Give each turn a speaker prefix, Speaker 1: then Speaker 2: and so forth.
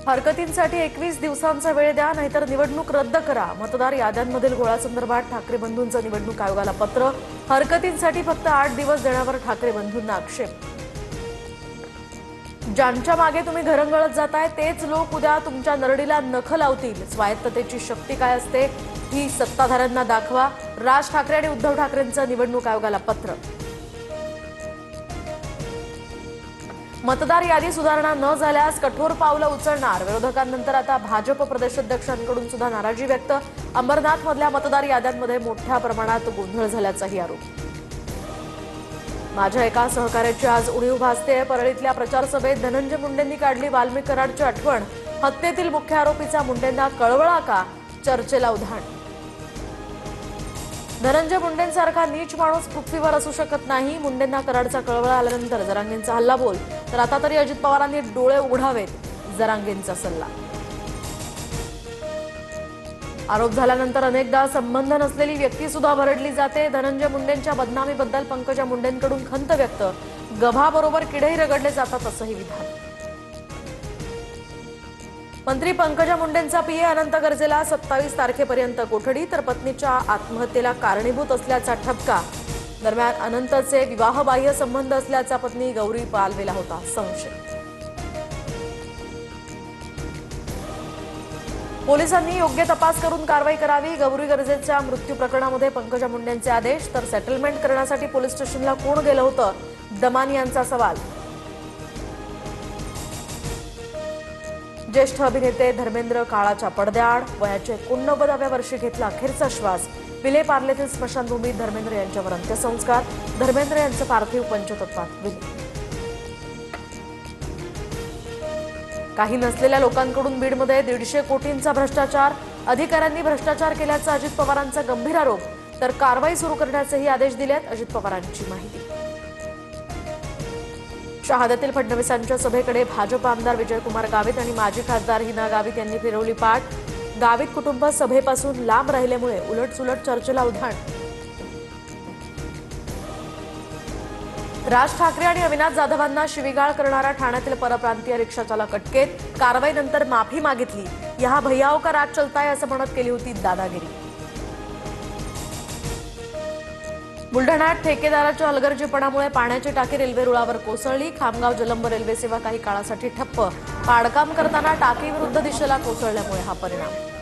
Speaker 1: हरकतींसाठी 21 दिवसांचा वेळ द्या, नाहीतर निवडणूक रद्द करा। मतदार याद्यांमधील घोळासंदर्भात ठाकरे बंधूंचं निवडणूक आयोगाला पत्र। हरकतींसाठी फक्त 8 दिवस देण्यावर ठाकरे बंधूंना आक्षेप। ज्यांच्या मागे तुम्ही घरंगळत जाताय तेच लोक उद्या तुमच्या नरडीला नख लावतील। स्वायत्ततेची शक्ती काय असते ही सत्ताधाऱ्यांना दाखवा। राज ठाकरे आणि उद्धव ठाकरेंचं निवडणूक आयोगाला पत्र। मतदार यादी सुधारणा न झाल्यास कठोर पावलं उचलणार। विरोधकांनंतर आता भाजप प्रदेशाध्यक्षांकडून सुद्धा नाराजी व्यक्त। अंबरनाथमधल्या मतदार याद्यांमध्ये मोठ्या प्रमाणात गोंधळ झाल्याचाही आरोप। माझ्या एका सहकार्याची आज उणीव भासते। परळीतल्या प्रचार सभेत धनंजय मुंडेंनी काढली वाल्मिक कराडची आठवण। हत्येतील मुख्य आरोपीचा मुंडेंना कळवळा का, चर्चेला उधाण। धनंजय मुंडेंसारखा नीच माणूस पृथ्वीवर असू शकत नाही। मुंडेंना कराडचा कळवळा आल्यानंतर जरांगेंचा हल्ला बोल, तर आता तरी अजित पवारांनी डोळे उघडावेत, जरांगेंचा सल्ला। आरोप झाल्यानंतर अनेकदा संबंध नसलेली व्यक्ती सुद्धा भरडली जाते। धनंजय मुंडेंच्या बदनामीबद्दल पंकजा मुंडेंकडून खंत व्यक्त। गव्हाबरोबर किडेही रगडले जातात असंही विधान। मंत्री पंकजा मुंडेंचा पीए अनंत गर्जेला 27 तारखेपर्यंत कोठडी, तर पत्नीच्या आत्महत्येला कारणीभूत असल्याचा ठपका। दरम्यान अनंतचे विवाहबाह्य संबंध असल्याचा पत्नी गौरी पालवेला होता संशय। पोलिसांनी योग्य तपास करून कारवाई करावी। गौरी गर्जेच्या मृत्यू प्रकरणामध्ये पंकजा मुंडेंचे आदेश, तर सेटलमेंट करण्यासाठी पोलीस स्टेशनला कोण गेलं होतं, दमानी यांचा सवाल। ज्येष्ठ अभिनेते धर्मेंद्र काळाच्या पडद्याआड, वयाच्या 89व्या वर्षी घेतला अखेरचा श्वास। विले पार्लेतील स्मशानभूमीत धर्मेंद्र यांच्यावर अंत्यसंस्कार। धर्मेंद्र यांचं पार्थिव पंचतत्वात विलीन। काही नसलेल्या लोकांकडून बीडमध्ये 150 कोटींचा भ्रष्टाचार। अधिकाऱ्यांनी भ्रष्टाचार केल्याचा अजित पवारांचा गंभीर आरोप, तर कारवाई सुरू करण्याचेही आदेश दिलेत, अजित पवारांची माहिती। शहाद्यातील फडणवीसांच्या सभेकडे भाजप आमदार विजयकुमार गावित आणि माजी खासदार हिना गावित यांनी फिरवली पाठ। गावित कुटुंब सभेपासून लांब राहिल्यामुळे उलटसुलट चर्चेला उधाण। राज ठाकरे आणि अविनाश जाधवांना शिवीगाळ करणारा ठाण्यातील परप्रांतीय रिक्षाचालक अटकेत। कारवाईनंतर माफी मागितली। यहा भैयाओं का राज चलता है असं म्हणत केली होती दादागिरी। बुलढाण्यात ठेकेदाराच्या हलगर्जीपणामुळे पाण्याची टाकी रेल्वे रुळावर कोसळली। खामगाव जलंब रेल्वे सेवा काही काळासाठी ठप्प। पाडकाम करताना टाकीविरुद्ध दिशेला कोसळल्यामुळे हा परिणाम।